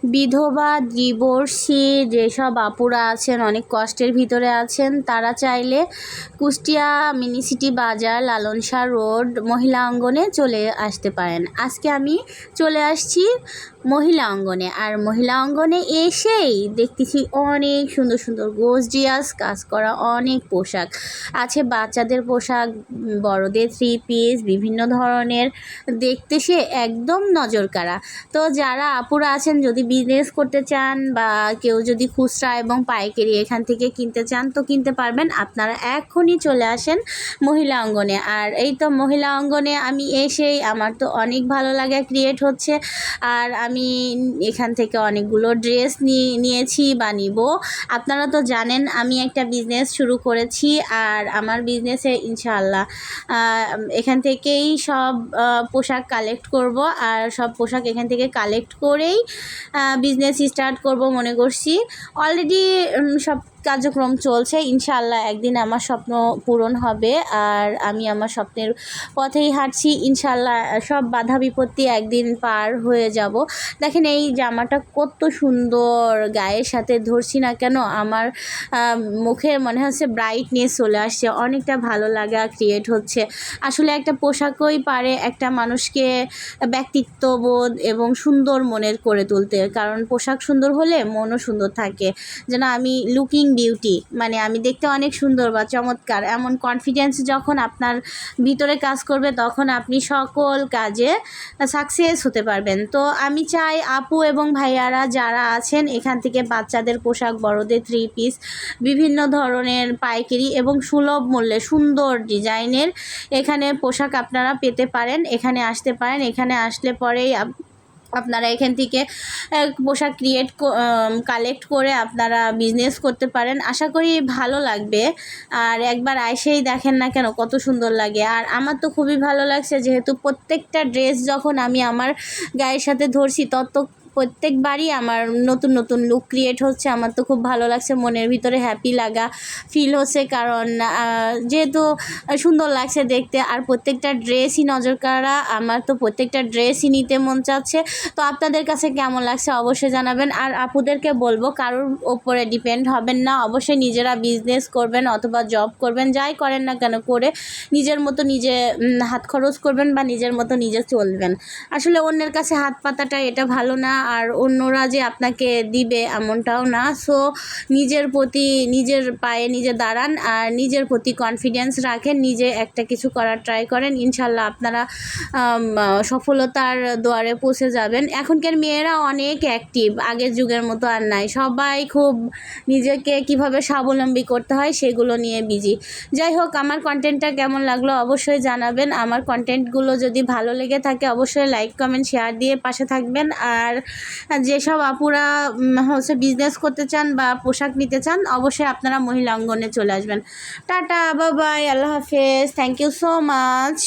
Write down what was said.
বিধবা ডিভোর্সি যেসব আপুরা আছেন, অনেক কষ্টের ভিতরে আছেন, তারা চাইলে কুষ্টিয়া মিনি সিটি বাজার লালন শাহ রোড মহিলা অঙ্গনে চলে আসতে পারেন। আজকে আমি চলে আসছি মহিলা অঙ্গনে, আর মহিলা অঙ্গনে এসেই দেখতেছি অনেক সুন্দর সুন্দর গর্জিয়াস কাজ করা অনেক পোশাক আছে। বাচ্চাদের পোশাক, বড়দের থ্রি পিস, বিভিন্ন ধরনের, দেখতে সে একদম নজর কাড়া। তো যারা আপুরা আছেন, যদি বিজনেস করতে চান বা কেউ যদি খুচরা এবং পাইকারি এখান থেকে কিনতে চান তো কিনতে পারবেন। আপনারা এখনই চলে আসেন মহিলা অঙ্গনে। আর এই তো মহিলা অঙ্গনে আমি এসেই আমার তো অনেক ভালো লাগা ক্রিয়েট হচ্ছে। আর আমি এখান থেকে অনেকগুলো ড্রেস নিয়েছি বা নিব। আপনারা তো জানেন আমি একটা বিজনেস শুরু করেছি, আর আমার বিজনেসে ইনশাআল্লাহ এখান থেকেই সব পোশাক কালেক্ট করব, আর সব পোশাক এখান থেকে কালেক্ট করেই বিজনেস স্টার্ট করব মনে করছি। অলরেডি সব কার্যক্রম চলছে। ইনশাআল্লাহ একদিন আমার স্বপ্ন পূরণ হবে, আর আমি আমার স্বপ্নের পথেই হাঁটছি। ইনশাআল্লাহ সব বাধা বিপত্তি একদিন পার হয়ে যাব। দেখেন এই জামাটা কত সুন্দর, গায়ের সাথে ধরছি না কেন আমার মুখে মনে হচ্ছে ব্রাইটনেস চলে আসছে, অনেকটা ভালো লাগা ক্রিয়েট হচ্ছে। আসলে একটা পোশাকই পারে একটা মানুষকে ব্যক্তিত্ববোধ এবং সুন্দর মনের করে তুলতে, কারণ পোশাক সুন্দর হলে মনও সুন্দর থাকে। যেন আমি লুকিং বিউটি, মানে আমি দেখতে অনেক সুন্দর বা চমৎকার, এমন কনফিডেন্স যখন আপনার ভিতরে কাজ করবে তখন আপনি সকল কাজে সাকসেস হতে পারবেন। তো আমি চাই আপু এবং ভাইয়ারা যারা আছেন এখান থেকে বাচ্চাদের পোশাক, বড়দের থ্রি পিস, বিভিন্ন ধরনের পাইকারি এবং সুলভ মূল্যে সুন্দর ডিজাইনের এখানে পোশাক আপনারা পেতে পারেন। এখানে আসতে পারেন। এখানে আসলে পরেই আপনারা এখান থেকে পোশাক কালেক্ট করে আপনারা বিজনেস করতে পারেন। আশা করি ভালো লাগবে। আর একবার এসেই দেখেন না কেন কত সুন্দর লাগে। আর আমার তো খুবই ভালো লাগছে, যেহেতু প্রত্যেকটা ড্রেস যখন আমি আমার গায়ের সাথে ধরছি প্রত্যেকবারই আমার নতুন নতুন লুক ক্রিয়েট হচ্ছে। আমার তো খুব ভালো লাগছে, মনের ভিতরে হ্যাপি লাগা ফিল হচ্ছে, কারণ যেহেতু সুন্দর লাগছে দেখতে। আর প্রত্যেকটা ড্রেসই নজর কাড়া, আমার তো প্রত্যেকটা ড্রেসই নিতে মন চাচ্ছে। তো আপনাদের কাছে কেমন লাগছে অবশ্যই জানাবেন। আর আপুদেরকে বলবো, কারোর ওপরে ডিপেন্ড হবেন না, অবশ্যই নিজেরা বিজনেস করবেন অথবা জব করবেন, যাই করেন না কেন করে নিজের মতো নিজে হাত খরচ করবেন বা নিজের মতো নিজে চলবেন। আসলে অন্যের কাছে হাত পাতাটা এটা ভালো না, আর অন্যরা যে আপনাকে দিবে এমনটাও না। সো নিজের প্রতি, নিজের পায়ে নিজে দাঁড়ান, আর নিজের প্রতি কনফিডেন্স রাখেন, নিজে একটা কিছু করার ট্রাই করেন। ইনশাল্লাহ আপনারা সফলতার দুয়ারে পৌঁছে যাবেন। এখনকার মেয়েরা অনেক অ্যাক্টিভ, আগের যুগের মতো আর নাই। সবাই খুব নিজেকে কিভাবে স্বাবলম্বী করতে হয় সেগুলো নিয়ে বিজি। যাই হোক, আমার কন্টেন্টটা কেমন লাগলো অবশ্যই জানাবেন। আমার কন্টেন্টগুলো যদি ভালো লেগে থাকে অবশ্যই লাইক, কমেন্ট, শেয়ার দিয়ে পাশে থাকবেন। আর যেসব আপুরা বিজনেস করতে চান বা পোশাক নিতে চান অবশ্যই আপনারা মহিলা অঙ্গনে চলে আসবেন। টাটা, বাই বাই, আল্লাহ হাফেজ, থ্যাংক ইউ সো মাচ।